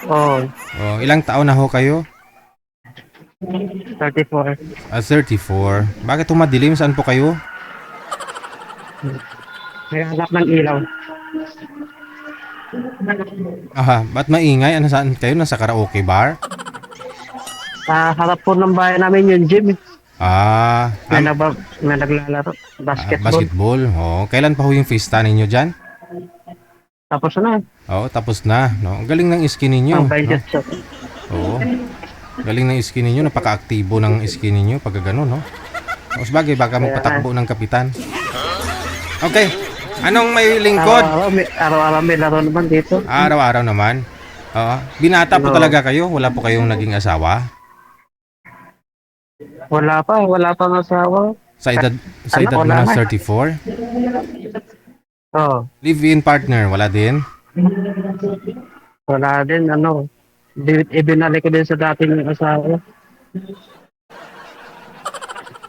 Oh, Oh, ilang taon na ho kayo? 34. 34. Bakit madilim? Saan po kayo? May hanap ng ilaw. Aha, ba't maingay? Ano, saan kayo? Nasa karaoke bar? Sa harap po ng bayan namin yung gym. Ah, May naglalaro. Basketball. basketball. Oh, kailan pa ho yung fiesta ninyo dyan? Tapos na. Oo, tapos na. No? Ang galing ng skin ninyo. Ang No? budget shot. Oo. Galing ng skin ninyo. Napaka-aktibo ng skin ninyo pag gano'n, no? O, sabagay, baka magpatakbo ng kapitan. Okay. Anong may lingkod? Araw-araw may laro naman dito. Araw-araw naman. Oo. Binata po No. talaga kayo? Wala po kayong naging asawa? Wala pa ng asawa. Sa edad, sa edad mo wala na na. 34? Oh, Live-in partner, wala din? wala din, ibinalik ko din sa dating asawa.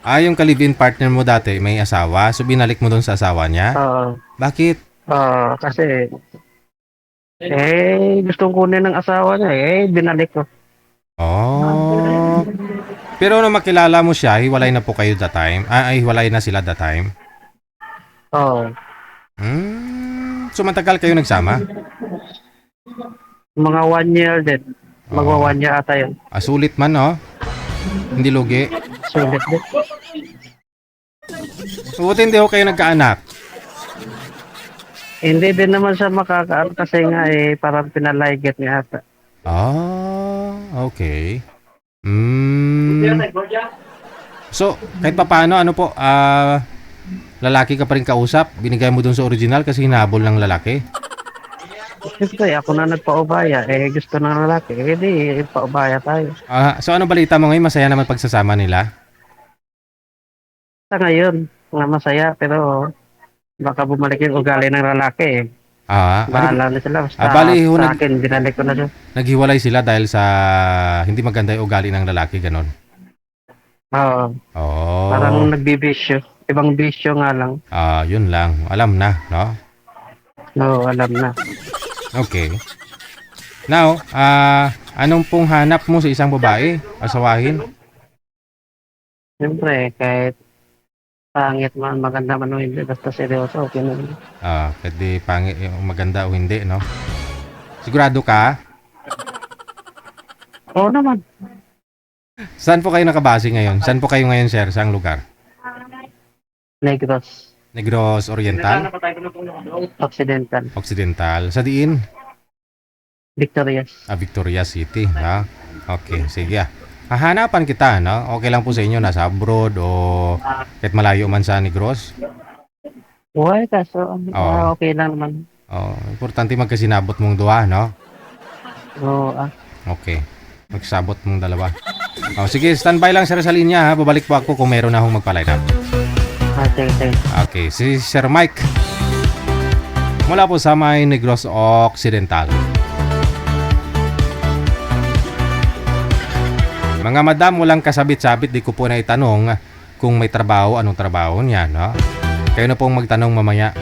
Ah, yung ka-live-in partner mo dati, may asawa. So, binalik mo doon sa asawa niya? Oo. Bakit? Kasi, gustong kunin ng asawa niya, binalik ko. Oh. Pero nung makilala mo siya, hiwalay na po kayo that time? Ay, hiwalay na sila that time? Oo. So, matagal kayo nagsama? Mga 1 year din. Magwa 1 year ata yun. Ah, sulit man, no? Hindi lugi. Sulit din. Buti hindi ho kayo nagkaanak. Hindi din naman siya makakaan kasi nga parang pinalaygit niya ata. Ah, okay. So, kahit pa paano, ano po, lalaki ka pa rin kausap? Binigay mo dun sa original kasi hinabol ng lalaki? Siyempre, ako na nagpaubaya. Gusto ng lalaki. Di, paubaya tayo. So, ano balita mo ngayon? Masaya naman pagsasama nila? Sa ngayon, nga masaya, pero baka bumalik yung ugali ng lalaki. Bahala na sila. Basta bali, sa akin, binalik ko na siya. Naghiwalay sila dahil sa hindi maganda yung ugali ng lalaki, ganon? Oo. Oh. Parang nagbibisyo. Ibang bisyo nga lang. Yun lang. Alam na, no? Oo, alam na. Okay. Now, anong pong hanap mo sa isang babae? Asawahin? Siyempre, kahit pangit man, maganda man o hindi, basta seryoso, okay na. Pwede pangit, maganda o hindi, no? Sigurado ka? Oo naman. Saan po kayo nakabase ngayon? Saan po kayo ngayon, sir? Saang lugar? Negros. Negros Oriental? Occidental. Occidental? Sa diin? Victorious. Victoria City, ha? Okay, sige. Hahanapan kita, no? Okay lang po sa inyo, nasa abroad o kahit malayo man sa Negros? Uy, kaso, okay lang naman. Importante magkasinabot mong duwa, no? Oo, Okay. Magsabot mong dalawa. Sige, standby lang sir sa linya, ha? Babalik po ako kung meron na akong magpa-line up. sige. Okay, si Sir Mike. Mula po sa may Negros Occidental. Mga madam, walang kasabit-sabit, di ko po na itanong kung may trabaho, anong trabaho niya, no? Kayo na pong magtanong mamaya.